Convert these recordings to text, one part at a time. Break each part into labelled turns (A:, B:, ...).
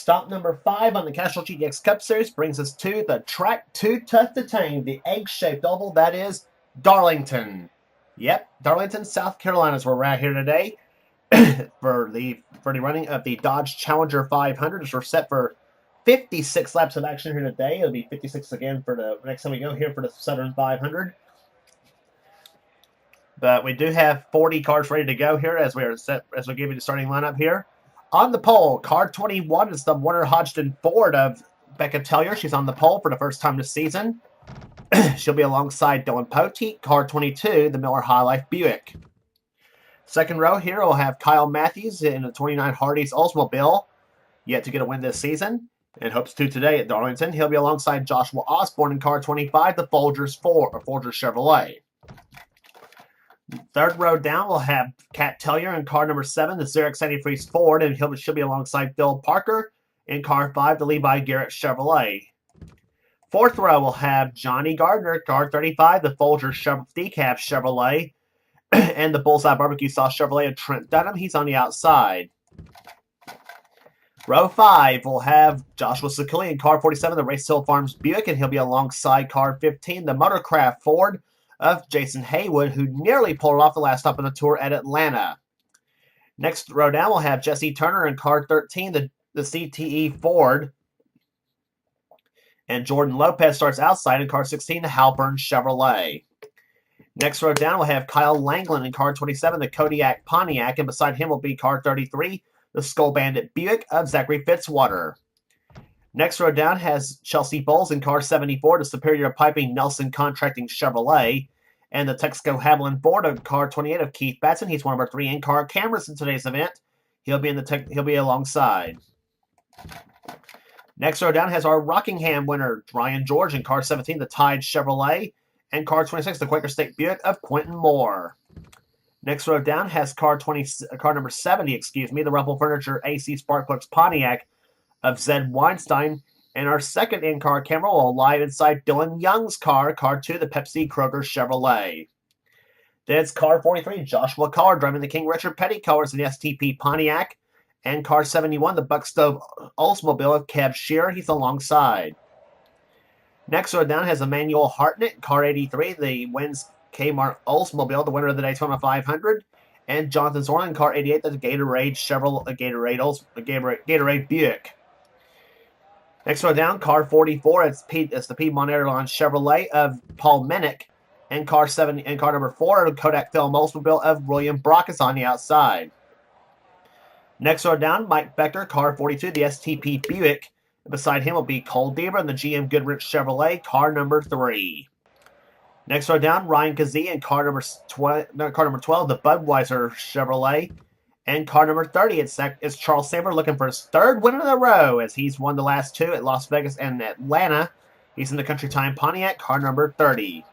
A: Stop number 5 on the Castrol GTX Cup Series brings us to the track 2 tough to tame, the egg-shaped oval, that is Darlington. Yep, Darlington, South Carolina is where we're at here today for the running of the Dodge Challenger 500. As we're set for 56 laps of action here today. It'll be 56 again for the next time we go here for the Southern 500. But we do have 40 cars ready to go here as we give you the starting lineup here. On the pole, car 21 is the Warner Hodgson Ford of Becca Tellier. She's on the pole for the first time this season. She'll be alongside Dylan Poteet. Car 22, the Miller High Life Buick. Second row here, we'll have Kyle Matthews in the 29 Hardee's Oldsmobile, yet to get a win this season, and hopes to today at Darlington. He'll be alongside Joshua Osborne in car 25, the Folgers Chevrolet. Third row down, we'll have Kat Tellier in car number 7, the Xerox Antifreeze Ford, and she'll be alongside Phil Parker in car 5, the Levi Garrett Chevrolet. Fourth row, we'll have Johnny Gardner, car 35, the Folgers Decaf Chevrolet, and the Bullseye Barbecue Sauce Chevrolet of Trent Dunham. He's on the outside. Row 5, we'll have Joshua Sakuli in car 47, the Race Hill Farms Buick, and he'll be alongside car 15, the Motorcraft Ford of Jason Haywood, who nearly pulled it off the last stop on the tour at Atlanta. Next row down, we'll have Jesse Turner in car 13, the CTE Ford, and Jordan Lopez starts outside in car 16, the Halburn Chevrolet. Next row down, we'll have Kyle Langland in car 27, the Kodak Pontiac, and beside him will be car 33, the Skull Bandit Buick of Zachary Fitzwater. Next row down has Chelsea Bowles in car 74, the Superior Piping Nelson Contracting Chevrolet, and the Texaco Haviland Ford of car 28 of Keith Batson. He's one of our 3 in-car cameras in today's event. He'll be alongside. Next row down has our Rockingham winner, Ryan George in car 17, the Tide Chevrolet, and car 26, the Quaker State Buick of Quentin Moore. Next row down has car number 70, the Rumpel Furniture AC Sparkplug Pontiac of Zed Weinstein, and our second in-car camera will lie inside Dylan Young's car 2, the Pepsi Kroger Chevrolet. Then it's car 43, Joshua Carr driving the King Richard Petty colors in the STP Pontiac, and car 71, the Buckstove Oldsmobile of Kev Shearer. He's alongside. Next row down has Emmanuel Hartnett, car 83, the Wins Kmart Oldsmobile, the winner of the Daytona 500, and Jonathan Zorn, car 88, the Gatorade Gatorade Buick. Next row down, car 44, it's the Piedmont Airlines Chevrolet of Paul Mennick, and car number 4, the Kodak Film Oldsmobile of William Brock is on the outside. Next row down, Mike Becker, car 42, the STP Buick. Beside him will be Cole Deaver in the GM Goodwrench Chevrolet, car number 3. Next row down, Ryan Kazee in car number 12, the Budweiser Chevrolet. And car number 30, it's Charles Saber looking for his 3rd win in a row, as he's won the last 2 at Las Vegas and Atlanta. He's in the Country Time Pontiac, car number 30.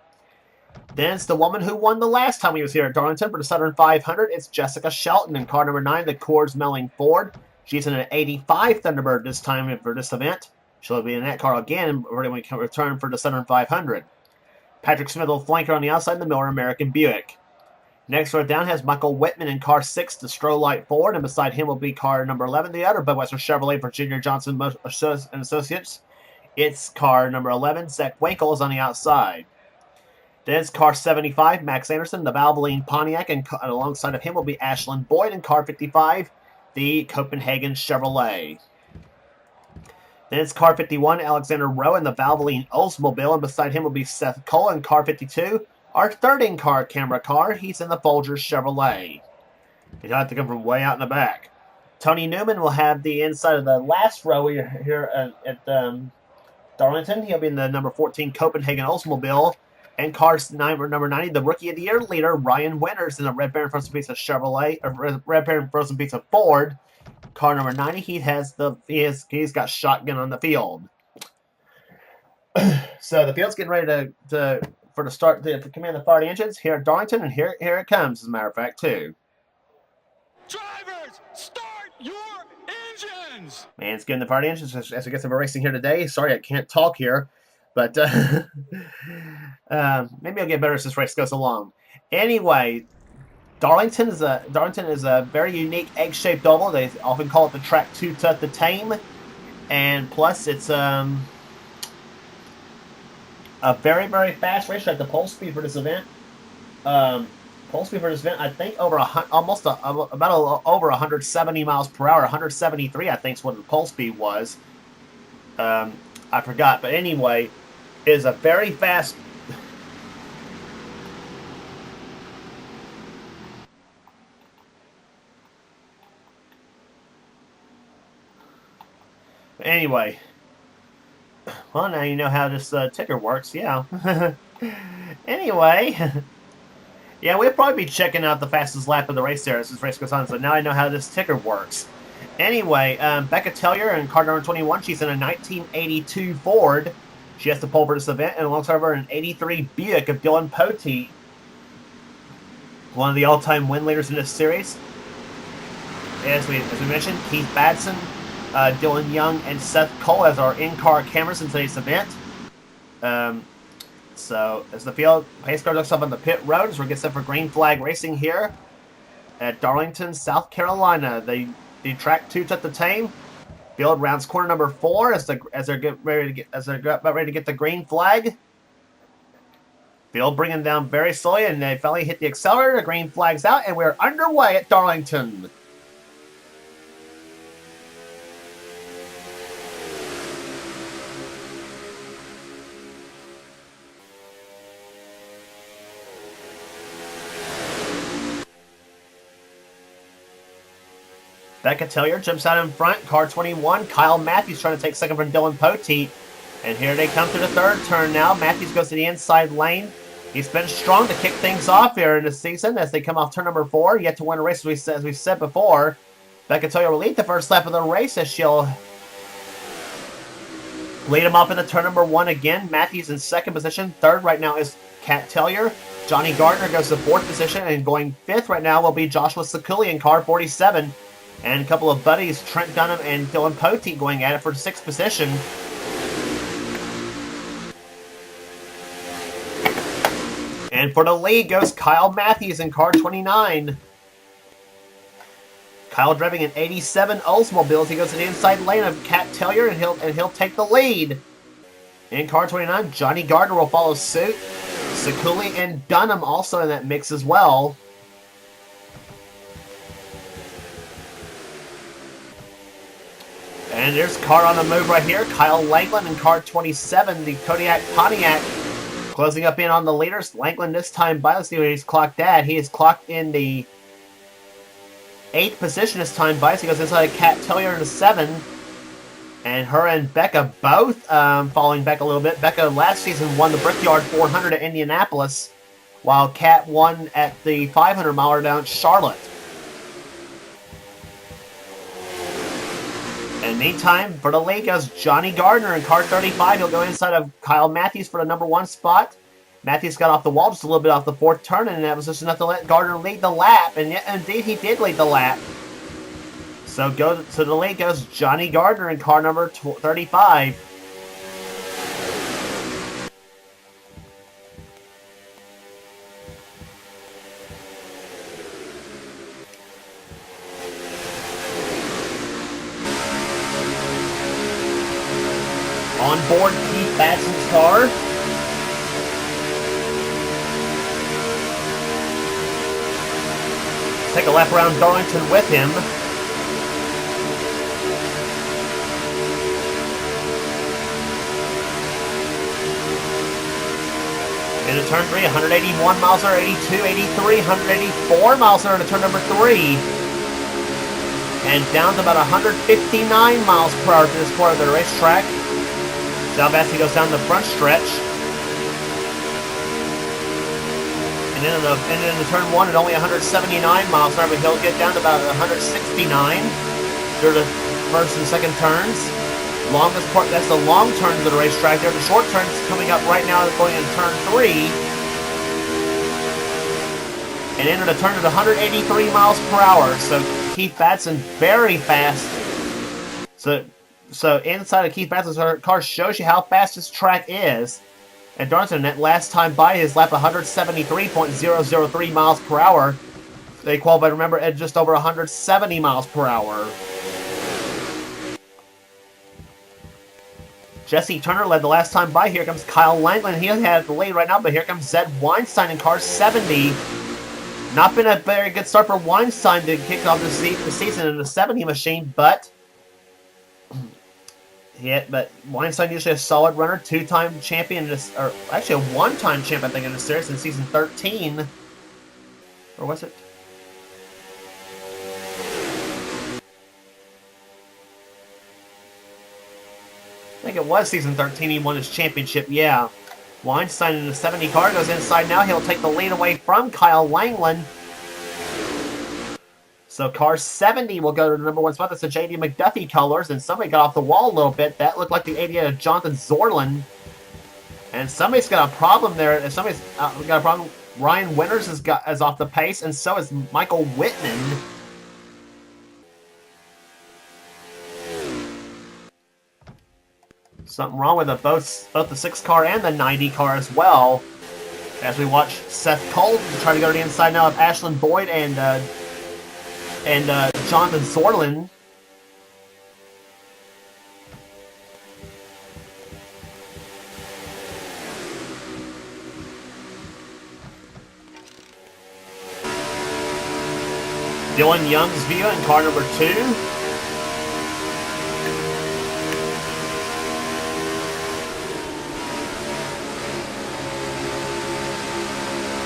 A: Then it's the woman who won the last time he was here at Darlington for the Southern 500. It's Jessica Shelton in car number 9, the Coors Melling Ford. She's in an 85 Thunderbird this time for this event. She'll be in that car again when we return for the Southern 500. Patrick Smith will flank her on the outside in the Miller American Buick. Next row down has Michael Whitman in car 6, the STROH Ford, and beside him will be car number 11, the other Budweiser Chevrolet Virginia Johnson and Associates. It's car number 11, Zach Winkle is on the outside. Then it's car 75, Max Anderson, the Valvoline Pontiac, and alongside of him will be Ashlyn Boyd in car 55, the Copenhagen Chevrolet. Then it's car 51, Alexander Rowe in the Valvoline Oldsmobile, and beside him will be Seth Cole in car 52, our 3rd in-car camera car. He's in the Folgers Chevrolet. He'll have to come from way out in the back. Tony Newman will have the inside of the last row here at Darlington. He'll be in the number 14 Copenhagen Oldsmobile, and car number 90, the Rookie of the Year leader, Ryan Winters in the Red Baron Frozen Pizza Chevrolet, or Red Baron Frozen Pizza Ford. Car number 90, he's got shotgun on the field. So the field's getting ready to command the fire engines here at Darlington, and here it comes, as a matter of fact, too.
B: Drivers, start your engines!
A: Man, it's getting the fire engines as we get some racing here today. Sorry, I can't talk here, but maybe I'll get better as this race goes along. Anyway, Darlington is a very unique egg-shaped oval. They often call it the track 2 tough to tame. And plus, it's a very, very fast racetrack. The pole speed for this event, I think over over 170 miles per hour. 173, I think, is what the pole speed was. I forgot, but anyway, it is a very fast. Anyway, well, now you know how this ticker works. Yeah. Anyway. Yeah, we'll probably be checking out the fastest lap of the race there as this race goes on, so now I know how this ticker works. Anyway, Becca Tellier in car number 21, she's in a 1982 Ford. She has the pole for this event, and alongside her an 83 Buick of Dylan Poteet, one of the all-time win leaders in this series. As we mentioned, Keith Batson, Dylan Young, and Seth Cole as our in-car cameras in today's event. So, as the field pace car looks up on the pit road, as we get set for green flag racing here at Darlington, South Carolina. The track 2 at the TAME. Field rounds corner number 4 as they're about ready to get the green flag. Field bringing down very slowly, and they finally hit the accelerator. The green flag's out, and we're underway at Darlington. Becca Tellier jumps out in front. Car 21, Kyle Matthews trying to take second from Dylan Poteet. And here they come to the third turn now. Matthews goes to the inside lane. He's been strong to kick things off here in the season as they come off turn number 4. Yet to win a race, as we said before. Becca Tellier will lead the first lap of the race as she'll lead him off into turn number 1 again. Matthews in second position. Third right now is Kat Tellier. Johnny Gardner goes to 4th position. And going 5th right now will be Joshua Sekuli in car 47. And a couple of buddies, Trent Dunham and Dylan Poteet, going at it for 6th position. And for the lead goes Kyle Matthews in car 29. Kyle driving an 87 Oldsmobile as he goes to the inside lane of Kat Tellier, and he'll take the lead. In car 29, Johnny Gardner will follow suit. Sekuli and Dunham also in that mix as well. And there's car on the move right here. Kyle Langland in car 27, the Kodak Pontiac, closing up in on the leaders. Langland this time by, let's see what he's clocked at. He is clocked in the 8th position this time by. So he goes inside Kat Tellier in the 7. And her and Becca both falling back a little bit. Becca last season won the Brickyard 400 at Indianapolis, while Kat won at the 500 miler down at Charlotte. And meantime, for the lead goes Johnny Gardner in car 35. He'll go inside of Kyle Matthews for the number 1 spot. Matthews got off the wall just a little bit off the 4th turn, and that was just enough to let Gardner lead the lap. And yet, indeed, he did lead the lap. So to the lead goes Johnny Gardner in car number 35. On board Keith Batson's car. Take a lap around Darlington with him. Into turn 3, 181 miles an hour, 82, 83, 184 miles an hour into turn number 3. And down to about 159 miles per hour to this part of the racetrack. Salvasi goes down the front stretch. And then in the turn 1 at only 179 miles an hour, but he'll get down to about 169 through the first and second turns. Longest part, that's the long turns of the racetrack there. The short turns coming up right now, going in turn 3. And into the turn at 183 miles per hour. So Keith Batson very fast. So inside of Keith Batson's car shows you how fast this track is. And Darlington, that last time by his lap, 173.003 miles per hour. They qualified, remember, at just over 170 miles per hour. Jesse Turner led the last time by. Here comes Kyle Langland. He had the lead right now, but here comes Zed Weinstein in car 70. Not been a very good start for Weinstein to kick off the season in the 70 machine, but Weinstein usually a solid runner, two-time champion, or actually a one-time champ, I think, in the series in season 13. Or was it? I think it was season 13 he won his championship, yeah. Weinstein in the 70 car goes inside now. He'll take the lead away from Kyle Langland. So car 70 will go to the number 1 spot. That's the J.D. McDuffie colors. And somebody got off the wall a little bit. That looked like the 88 of Jonathan Zorlin. And somebody's got a problem there. Somebody's got a problem. Ryan Winters is off the pace. And so is Michael Whitman. Something wrong with both the 6 car and the 90 car as well. As we watch Seth Cole try to go to the inside now of Ashlyn Boyd and Jonathan Zorlin. Dylan Young's view in car number 2.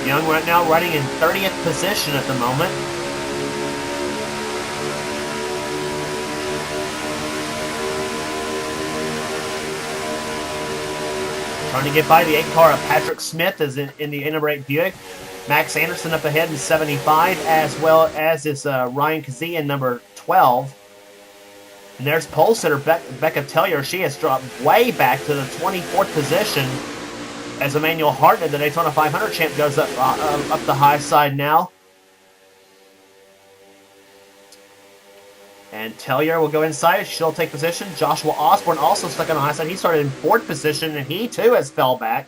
A: Young right now running in 30th position at the moment. Trying to get by the 8 car of Patrick Smith is in the number 8 Buick. Max Anderson up ahead in 75, as well as is Ryan Kazee in number 12. And there's pole sitter Becca Tellier. She has dropped way back to the 24th position. As Emmanuel Hartnett, the Daytona 500 champ, goes up the high side now. And Tellier will go inside. She'll take position. Joshua Osborne also stuck on the high side. He started in 4th position, and he too has fell back.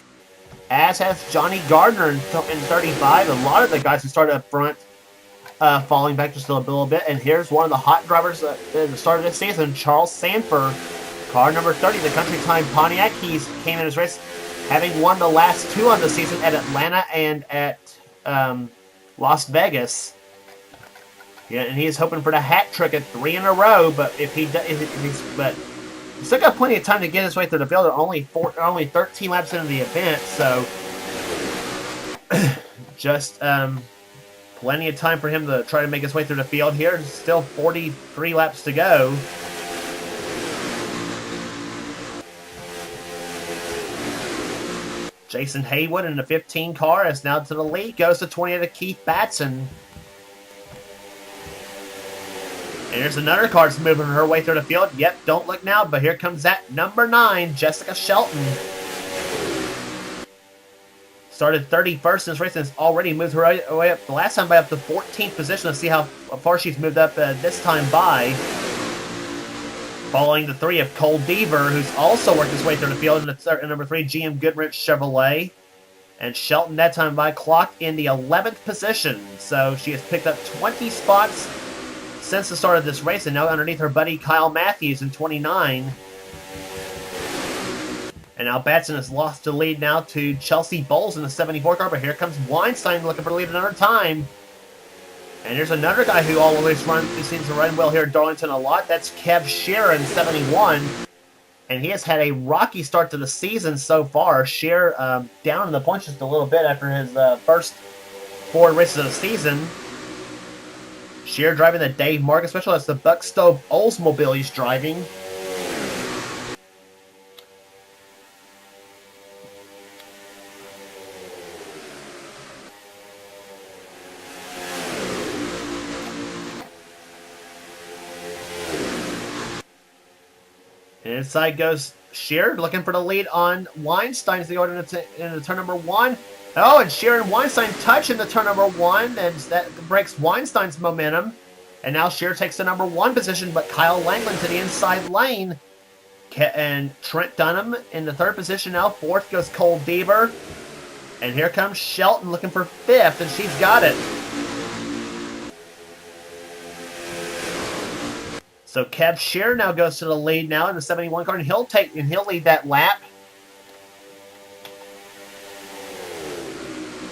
A: As has Johnny Gardner in 35. A lot of the guys who started up front falling back just a little bit. And here's one of the hot drivers at the start of this season, Charles Sanford. Car number 30, the Country Time Pontiac. He came in his race having won the last 2 on the season at Atlanta and at Las Vegas. Yeah, and he is hoping for the hat trick at 3 in a row. But he's still got plenty of time to get his way through the field. They're only 13 laps into the event, so just plenty of time for him to try to make his way through the field here. Still 43 laps to go. Jason Haywood in the 15 car is now to the lead. Goes to 28 of Keith Batson. And here's another car that's moving her way through the field. Yep, don't look now, but here comes that number 9, Jessica Shelton. Started 31st in this race and has already moved her way up the last time by up to 14th position. Let's see how far she's moved up this time by. Following the 3 of Cole Deaver, who's also worked his way through the field in the number 3 GM Goodwrench Chevrolet. And Shelton that time by clocked in the 11th position. So she has picked up 20 spots since the start of this race, and now underneath her buddy Kyle Matthews in 29. And now Batson has lost the lead now to Chelsea Bowles in the 74 car, but here comes Weinstein looking for the lead another time. And here's another guy who seems to run well here in Darlington a lot. That's Kev Shearer in 71. And he has had a rocky start to the season so far. Shearer down in the points just a little bit after his first 4 races of the season. Shearer driving the Dave Marcus Special. That's the Buck Stove Oldsmobile he's driving. And inside goes Shearer looking for the lead on Weinstein as they go into turn number 1. Oh, and Shearer and Weinstein touch in the turn number 1, and that breaks Weinstein's momentum. And now Shearer takes the number 1 position, but Kyle Langland to the inside lane. And Trent Dunham in the 3rd position now. 4th goes Cole Deaver. And here comes Shelton looking for 5th, and she's got it. So Kev Shear now goes to the lead now in the 71 car, and he'll lead that lap.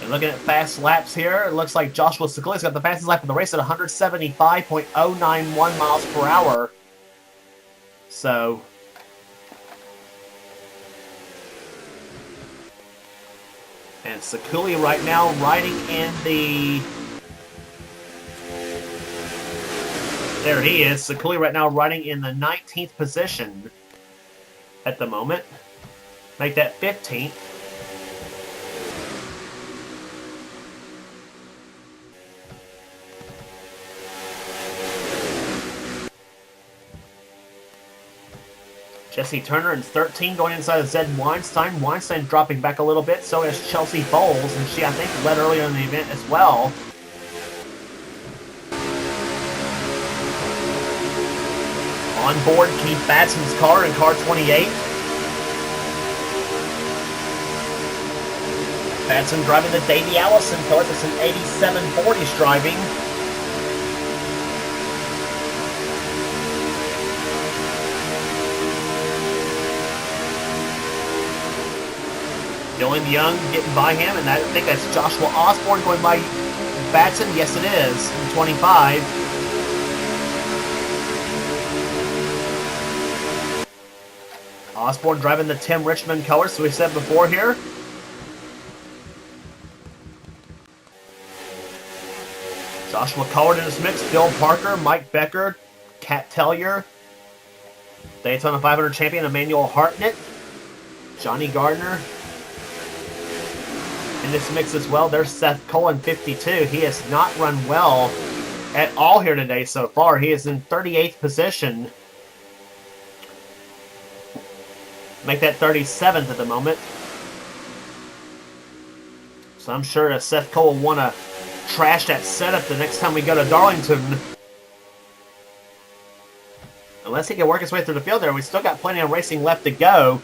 A: And looking at fast laps here, it looks like Joshua Sikuli's got the fastest lap of the race at 175.091 miles per hour. So and Sikuli right now riding in the... There he is. Sikuli right now riding in the 19th position at the moment. Make that 15th. Jesse Turner in 13 going inside of Zed Weinstein. Weinstein dropping back a little bit. So is Chelsea Bowles, and she, I think, led earlier in the event as well. On board, Keith Batson's car in car 28. Batson driving the Davey Allison car. That's an 8740s driving. Dylan Young getting by him, and I think that's Joshua Osborne going by Batson. Yes, it is, in 25. Osborne driving the Tim Richmond colors, so we said before here. Joshua Collard in his mix, Bill Parker, Mike Becker, Kat Tellier, Daytona 500 champion Emmanuel Hartnett, Johnny Gardner in this mix as well. There's Seth Cullen, 52. He has not run well at all here today so far. He is in 38th position. Make that 37th at the moment. So I'm sure that Seth Cole will want to trash that setup the next time we go to Darlington. Unless he can work his way through the field there. We still got plenty of racing left to go.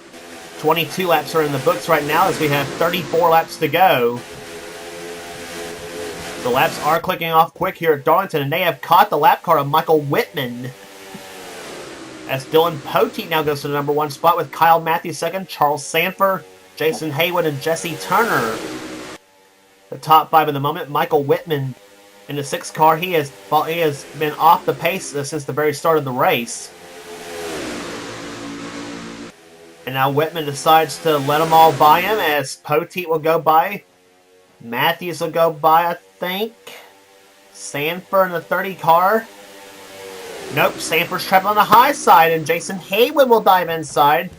A: 22 laps are in the books right now as we have 34 laps to go. The laps are clicking off quick here at Darlington, and they have caught the lap car of Michael Whitman. As Dylan Poteet now goes to the number 1 spot with Kyle Matthews second, Charles Sanford, Jason Haywood, and Jesse Turner. The top 5 at the moment. Michael Whitman in the 6th car. He has been off the pace since the very start of the race. And now Whitman decides to let them all by him as Poteet will go by. Matthews will go by, I think. Sanford in the 30 car. Nope, Sanford's trapped on the high side, and Jason Haywood will dive inside.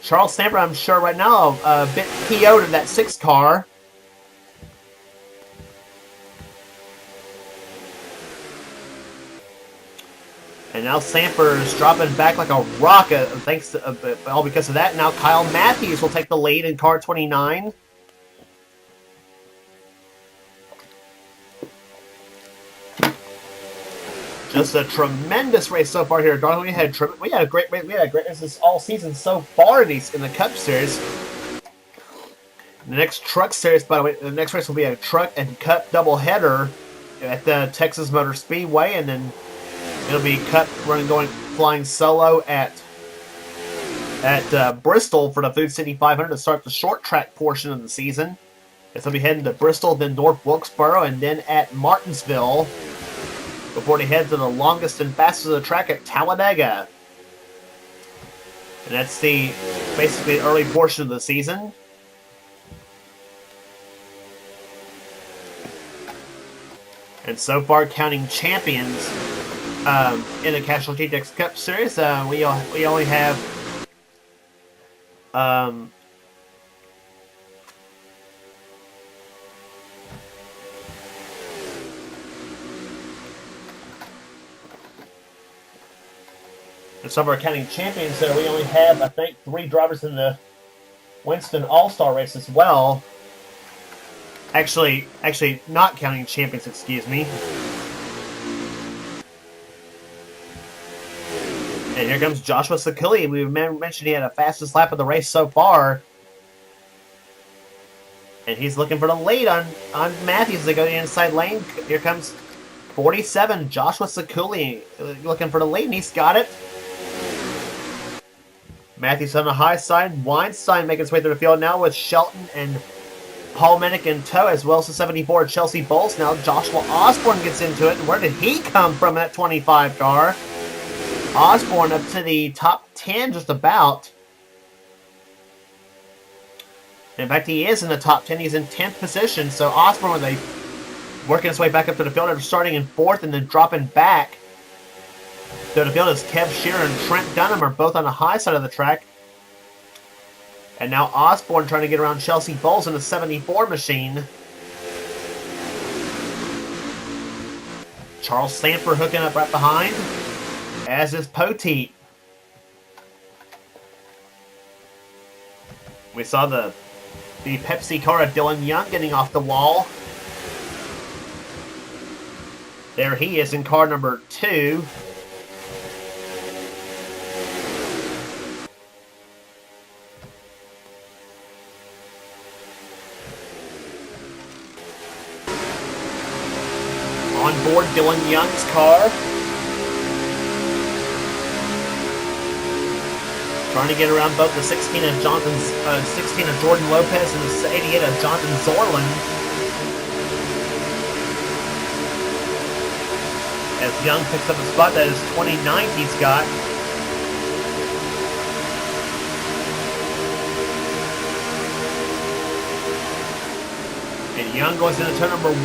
A: Charles Sanford, I'm sure right now, a bit PO'd in that 6th car. And now Sanford is dropping back like a rocket, thanks to all because of that. Now Kyle Matthews will take the lead in car 29. Just a tremendous race so far here at Darlington. We had a great race all season so far in the Cup Series. The next Truck Series, by the way, the next race will be a Truck and Cup doubleheader at the Texas Motor Speedway, and then it'll be Cup flying solo at Bristol for the Food City 500 to start the short track portion of the season. It'll be heading to Bristol, then North Wilkesboro, and then at Martinsville before they head to the longest and fastest of the track at Talladega. And that's basically the early portion of the season. And so far, counting champions in the Castrol GTX Cup Series, we only have and so far counting champions, we only have, I think, 3 drivers in the Winston All-Star race as well. Actually, not counting champions, excuse me. And here comes Joshua Sakili. We mentioned he had a fastest lap of the race so far. And he's looking for the lead on Matthews to go to the inside lane. Here comes 47, Joshua Sakuli looking for the lead, and he's got it. Matthews on the high side. Weinstein making his way through the field now with Shelton and Paul Menick in tow, as well as the 74 Chelsea Bulls. Now Joshua Osborne gets into it. And where did he come from, that 25 car? Osborne up to the top 10 just about. In fact, he is in the top 10. He's in 10th position. So Osborne working his way back up to the field after starting in 4th and then dropping back to the field as Kev Shearer and Trent Dunham are both on the high side of the track. And now Osborne trying to get around Chelsea Bowles in the 74 machine. Charles Sanford hooking up right behind, as is Poteet. We saw the Pepsi car of Dylan Young getting off the wall. There he is in car number 2. On board Dylan Young's car. Trying to get around both the 16 of Jordan Lopez and the 88 of Jonathan Zorlin. As Young picks up a spot that is 29th he's got. And Young goes into turn number 3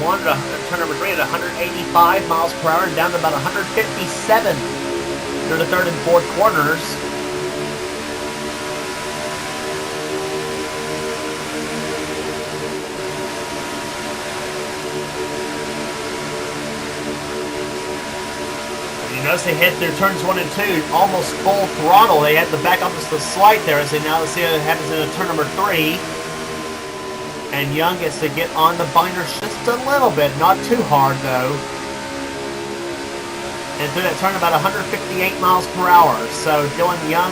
A: at 185 miles per hour and down to about 157 through the 3rd and 4th corners. You notice they hit their turns 1 and 2 almost full throttle. They had to back up just a slight there as they now see what happens in turn number 3. And Young gets to get on the binders just a little bit, not too hard though. And through that turn about 158 miles per hour. So Dylan Young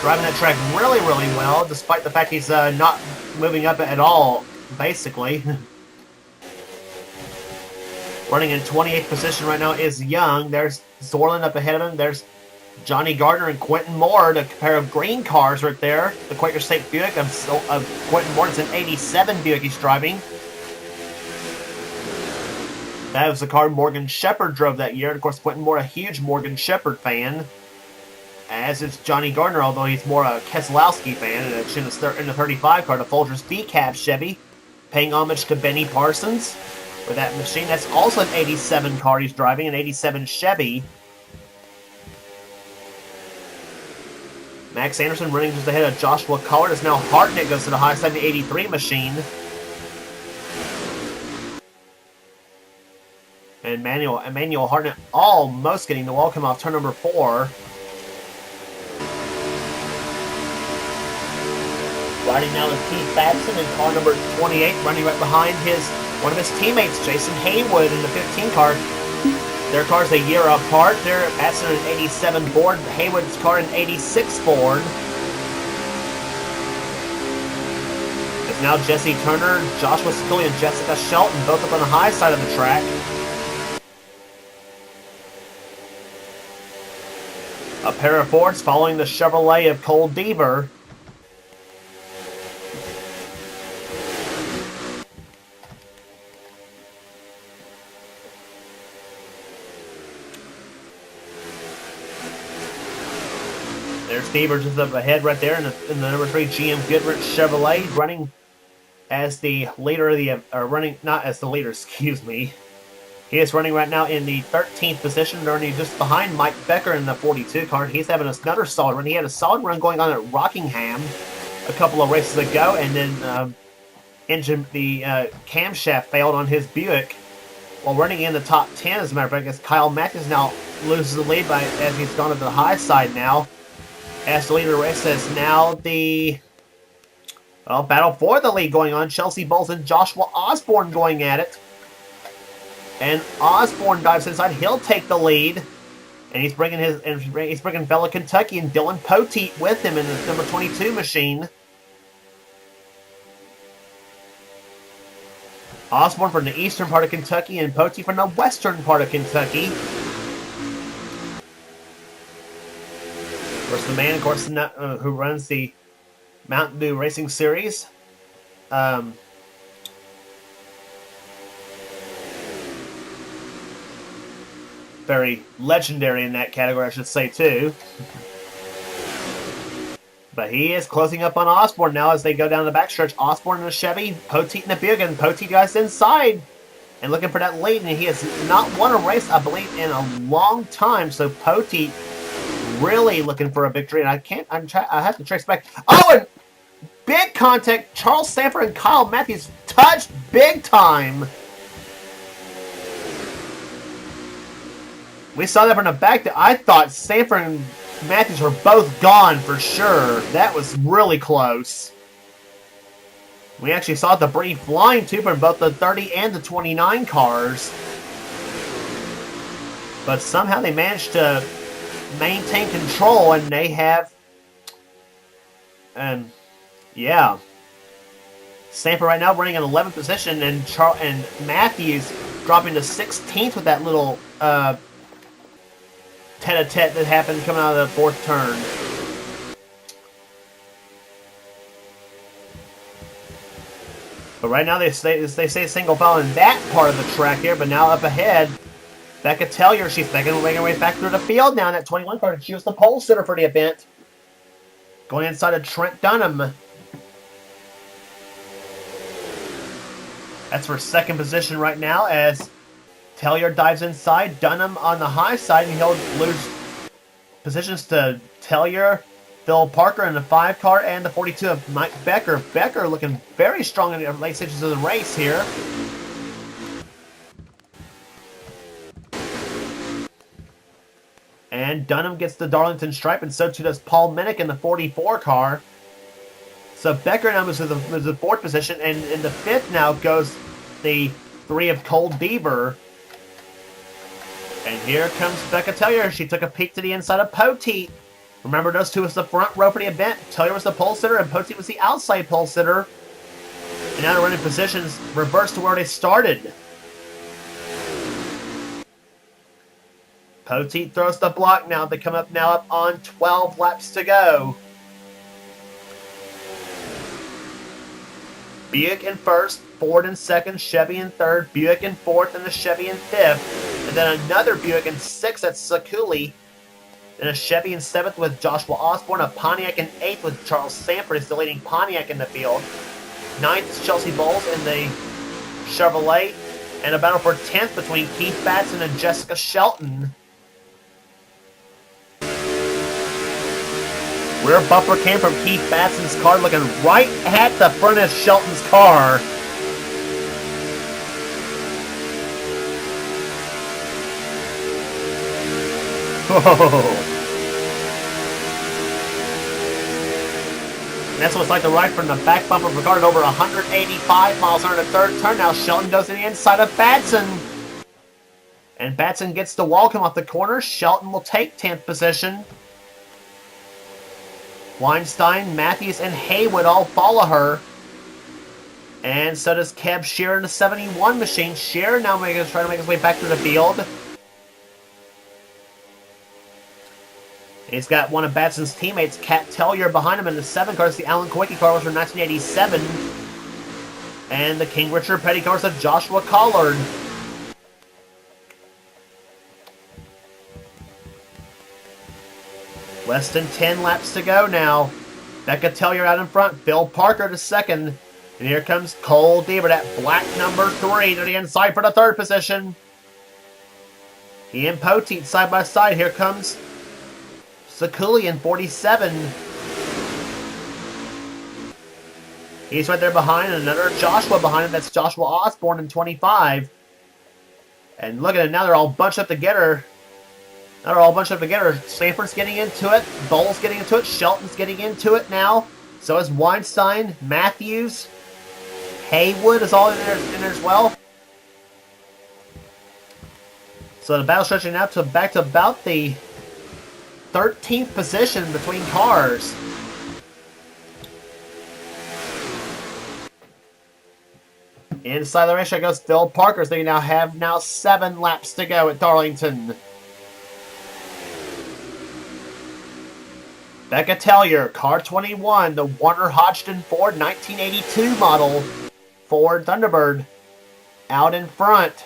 A: driving that track really, really well, despite the fact he's not moving up at all, basically. Running in 28th position right now is Young. There's Zorlin up ahead of him. There's Johnny Gardner and Quentin Moore, the pair of green cars right there. The Quaker State Buick of Quentin Moore. It's an 87 Buick he's driving. That was the car Morgan Shepherd drove that year. And of course, Quentin Moore, a huge Morgan Shepherd fan. As is Johnny Gardner, although he's more a Keselowski fan. And it's in the 35 car, the Folgers D-Cab Chevy, paying homage to Benny Parsons with that machine. That's also an 87 car he's driving, an 87 Chevy. Max Anderson running just ahead of Joshua Collard as now Hartnett goes to the high side of the 83 machine. And Emmanuel Hartnett almost getting the wall, come off turn number 4. Riding now with Keith Babson in car number 28, running right behind one of his teammates, Jason Haywood, in the 15 car. Their cars a year apart. They're Babson an 87 Ford, Haywood's car an 86 Ford. It's now Jesse Turner, Joshua Scully, and Jessica Shelton, both up on the high side of the track. A pair of Fords following the Chevrolet of Cole Deaver. There's Deaver just up ahead right there in the number 3 GM Goodwrench Chevrolet, running as the leader of the, not as the leader, excuse me. He is running right now in the 13th position, running just behind Mike Becker in the 42 car. He's having another solid run. He had a solid run going on at Rockingham a couple of races ago, and then the camshaft failed on his Buick. While running in the top 10, as a matter of fact, as Kyle Matthews now loses the lead as he's gone to the high side now. As the leader of the race is now the battle for the lead going on. Chelsea Bowles and Joshua Osborne going at it. And Osborne dives inside. He'll take the lead. And he's bringing fellow Kentuckian Dylan Poteet with him in the number 22 machine. Osborne from the eastern part of Kentucky and Pote from the western part of Kentucky. Of course, the man, of course, who runs the Mountain Dew Racing Series. Very legendary in that category, I should say, too. But he is closing up on Osborne now as they go down the backstretch. Osborne in the Chevy, Pote in the Buick, and Pote guys inside and looking for that lead. And he has not won a race, I believe, in a long time. So Pote really looking for a victory. And I have to trace back. Oh, and big contact. Charles Sanford and Kyle Matthews touched big time. We saw that from the back. I thought Sanford and Matthews were both gone for sure. That was really close. We actually saw debris flying too from both the 30 and the 29 cars. But somehow they managed to maintain control, and they have... yeah. Sanford right now running in 11th position, and Matthews dropping to 16th with that little... tete-a-tete that happened coming out of the fourth turn. But right now they say single file in that part of the track here, but now up ahead, Becca Tellier, she's making her way back through the field now in that 21 car. She was the pole sitter for the event. Going inside of Trent Dunham. That's for second position right now as Tellier dives inside. Dunham on the high side, and he'll lose positions to Tellier, Phil Parker in the 5 car, and the 42 of Mike Becker. Becker looking very strong in the late stages of the race here. And Dunham gets the Darlington stripe, and so too does Paul Minnick in the 44 car. So Becker now moves to the 4th position, and in the 5th now goes the 3 of Cole Deaver. And here comes Becca Tellier. She took a peek to the inside of Pote. Remember, those two was the front row for the event. Tellier was the pole sitter, and Pote was the outside pole sitter. And now they're running positions reversed to where they started. Pote throws the block now. They come up now on 12 laps to go. Buick in first, Ford in second, Chevy in third, Buick in fourth, and the Chevy in fifth. And then another Buick in sixth, that's Sakuli. And a Chevy in seventh with Joshua Osborne, a Pontiac in eighth with Charles Sanford is the leading Pontiac in the field. Ninth is Chelsea Bowles in the Chevrolet. And a battle for 10th between Keith Batson and Jessica Shelton. Rear bumper cam from Keith Batson's car, looking right at the front of Shelton's car. Whoa. And that's what it's like to ride from the back bumper of a car at over 185 miles an hour in the third turn. Now Shelton goes to the inside of Batson. And Batson gets the wall come off the corner. Shelton will take 10th position. Weinstein, Matthews, and Haywood all follow her. And so does Kev Shearer in the 71 machine. Shearer now trying to make his way back to the field. He's got one of Batson's teammates, Cat Tellier, behind him in the 7 car. It's the Alan Kowicki car was from 1987. And the King Richard Petty car is of Joshua Collard. Less than 10 laps to go now. Becca Tellier out in front. Phil Parker to second. And here comes Cole Deaver, that black number 3 to the inside for the 3rd position. He and Poteet side by side. Here comes Sakuli in 47. He's right there behind, and another Joshua behind him. That's Joshua Osborne in 25. And look at it, now they're all bunched up together. Sanford's getting into it. Bowles getting into it. Shelton's getting into it now. So is Weinstein. Matthews. Haywood is all in there as well. So the battle stretching out to back to about the 13th position between cars. Inside the racetrack goes Phil Parker. So they now have 7 laps to go at Darlington. Becca Tellier, car 21, the Warner Hodgson Ford 1982 model Ford Thunderbird, out in front.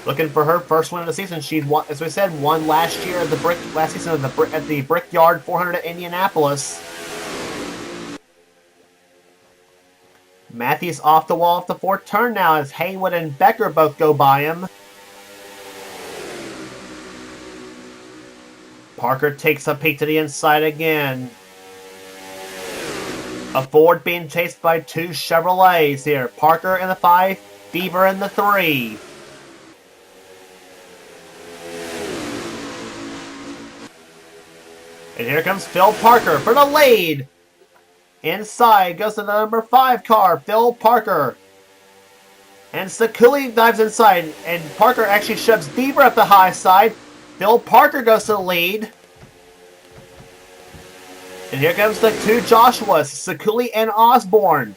A: Looking for her first win of the season. She won, as we said, won last year at last season at the Brickyard 400 at Indianapolis. Matthews off the wall of the fourth turn now as Haywood and Becker both go by him. Parker takes a peek to the inside again. A Ford being chased by 2 Chevrolets here. Parker in the 5, Beaver in the 3. And here comes Phil Parker for the lead. Inside goes to the number 5 car, Phil Parker. And Sakuli dives inside, and Parker actually shoves Beaver up the high side. Phil Parker goes to the lead. And here comes the 2 Joshuas, Sakuli and Osborne.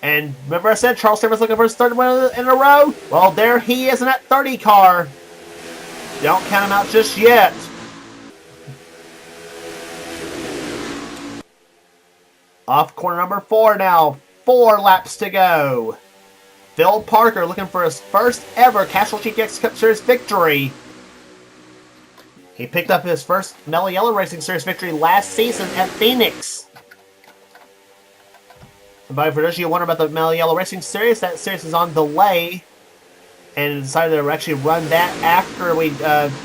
A: And remember I said Charles Stammer's looking for his 3rd win in a row? Well, there he is in that 30 car. Don't count him out just yet. Off corner number 4 now. 4 laps to go. Phil Parker looking for his first ever Castrol GTX Cup Series victory. He picked up his first Mellow Yellow Racing Series victory last season at Phoenix. But for those of you who wonder about the Mellow Yellow Racing Series, that series is on delay. And decided to actually run that after we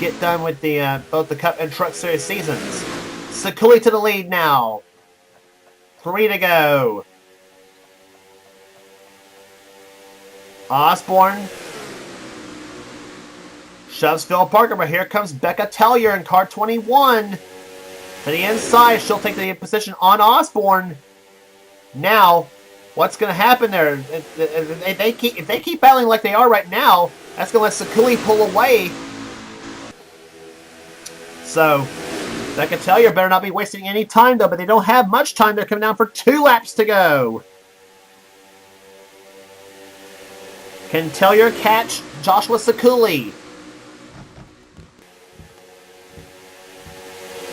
A: get done with the both the Cup and Truck Series seasons. Sakuli to the lead now. 3 to go. Osborne shoves Phil Parker, but here comes Becca Tellier in car 21. To the inside, she'll take the position on Osborne. Now, what's going to happen there? If they keep battling like they are right now, that's going to let Sakuli pull away. So, Becca Tellier better not be wasting any time, though, but they don't have much time. They're coming down for 2 laps to go. Can Tellier catch Joshua Sakuli?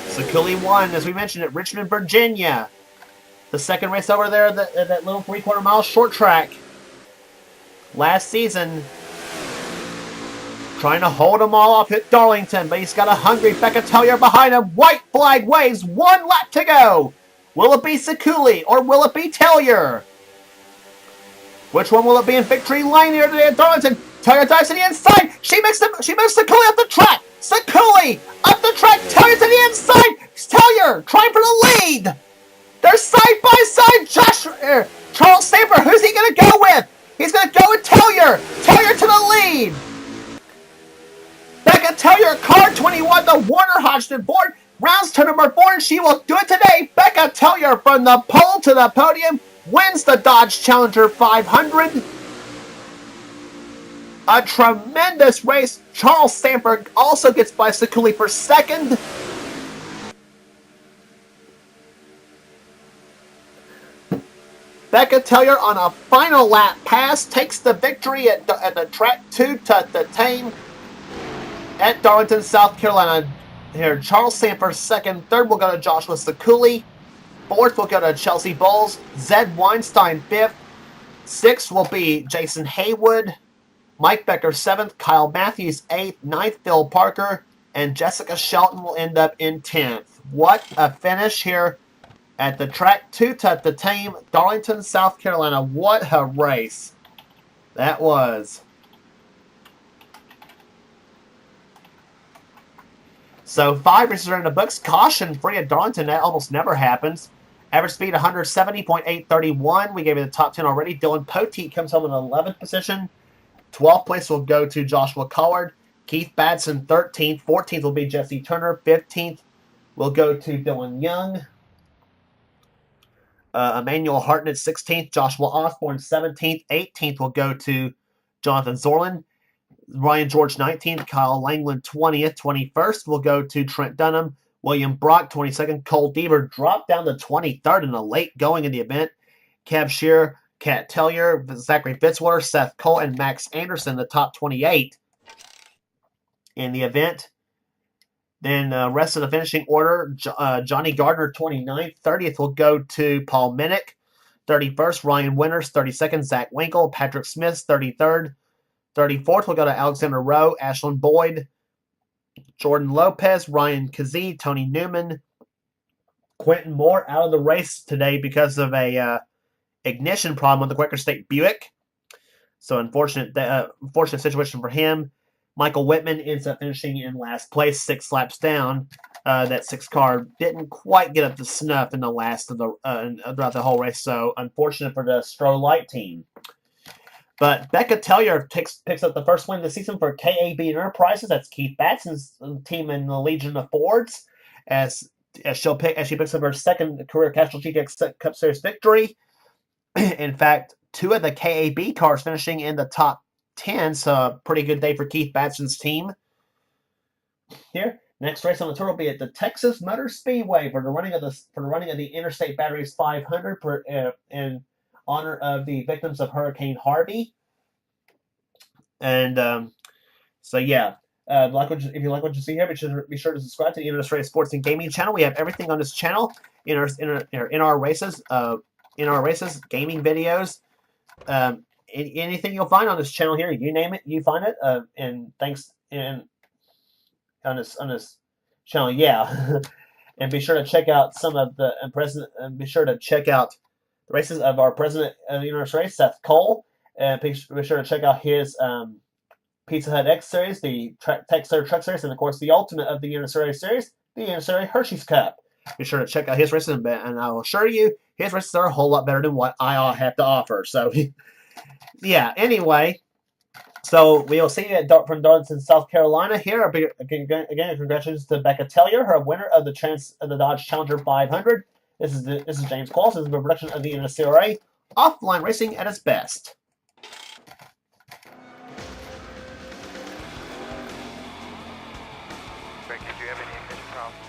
A: Sakuli won, as we mentioned, at Richmond, Virginia. The second race over there at that little 3/4 mile short track. Last season, trying to hold them all off at Darlington, but he's got a hungry Becca Tellier behind him. White flag waves, 1 lap to go. Will it be Sakuli or will it be Tellier? Which one will it be in victory lane here today at Darlington? Tellier dives to the inside. She moves Sakuli up the track. Sakuli up the track. Tellier to the inside. Tellier trying for the lead. They're side by side. Charles Stamper, who's he going to go with? He's going to go with Tellier. Tellier to the lead. Becca Tellier, car 21, the Warner Hodgson Ford, rounds to number 4, and she will do it today. Becca Tellier from the pole to the podium wins the Dodge Challenger 500. A tremendous race. Charles Stamper also gets by Sakuli for 2nd. Becca Tellier on a final lap pass takes the victory at the track 2 to the TAME at Darlington, South Carolina. Here, Charles Stamper 2nd. 3rd will go to Joshua Sakuli. 4th will go to Chelsea Bowles. Zed Weinstein 5th. 6th will be Jason Haywood. Mike Becker 7th. Kyle Matthews 8th. 9th, Phil Parker. And Jessica Shelton will end up in 10th. What a finish here at the track 2 to the TAME, Darlington, South Carolina. What a race that was. So 5 races are in the books. Caution free at Darlington. That almost never happens. Average speed 170.831. We gave you the top 10 already. Dylan Poteet comes home in 11th position. 12th place will go to Joshua Collard. Keith Badson 13th. 14th will be Jesse Turner. 15th will go to Dylan Young. Emmanuel Hartnett 16th. Joshua Osborne 17th. 18th will go to Jonathan Zorlin. Ryan George 19th, Kyle Langland 20th, 21st will go to Trent Dunham, William Brock 22nd, Cole Deaver dropped down to 23rd in the late going in the event. Kev Shearer Cat Tellier, Zachary Fitzwater, Seth Cole, and Max Anderson, the top 28 in the event. Then rest of the finishing order, Johnny Gardner, 29th. 30th will go to Paul Minnick. 31st, Ryan Winters. 32nd, Zach Winkle. Patrick Smith, 33rd. 34th will go to Alexander Rowe, Ashlyn Boyd, Jordan Lopez, Ryan Kazee, Tony Newman, Quentin Moore out of the race today because of a ignition problem on the Quaker State Buick. So unfortunate situation for him. Michael Whitman ends up finishing in last place, 6 laps down. That 6 car didn't quite get up to snuff in the last of the throughout the whole race. So unfortunate for the STROH Light team. But Becca Tellier picks up the first win of the season for KAB Enterprises. That's Keith Batson's team in the Legion of Fords, as she picks up her second career Castrol GTX Cup Series victory. In fact, 2 of the KAB cars finishing in the top 10, so a pretty good day for Keith Batson's team. Here, next race on the tour will be at the Texas Motor Speedway for the running of the Interstate Batteries 500 in honor of the victims of Hurricane Harvey. And so yeah, if you like what you see here, be sure to subscribe to the NNSCRA Sports and Gaming channel. We have everything on this channel in our races, gaming videos, anything you'll find on this channel here, you name it, you find it. And thanks on this channel, yeah. And be sure to check out some of the be sure to check out the races of our president of the NNSCRA, Seth Cole. And be sure to check out his Pizza Hut X Series, the Texas Truck Series, and of course the ultimate of the NNSCRA Series, the NNSCRA Hershey's Cup. Be sure to check out his races, and I will assure you, his races are a whole lot better than what I have to offer. So, yeah. Anyway, so we'll see you from Darlington, South Carolina. Here again, congratulations to Becca Tellier, her winner of the Dodge Challenger 500. This is James Qualls. This is a production of the NNSCRA, offline racing at its best.
C: Greg, did you have any ignition problems?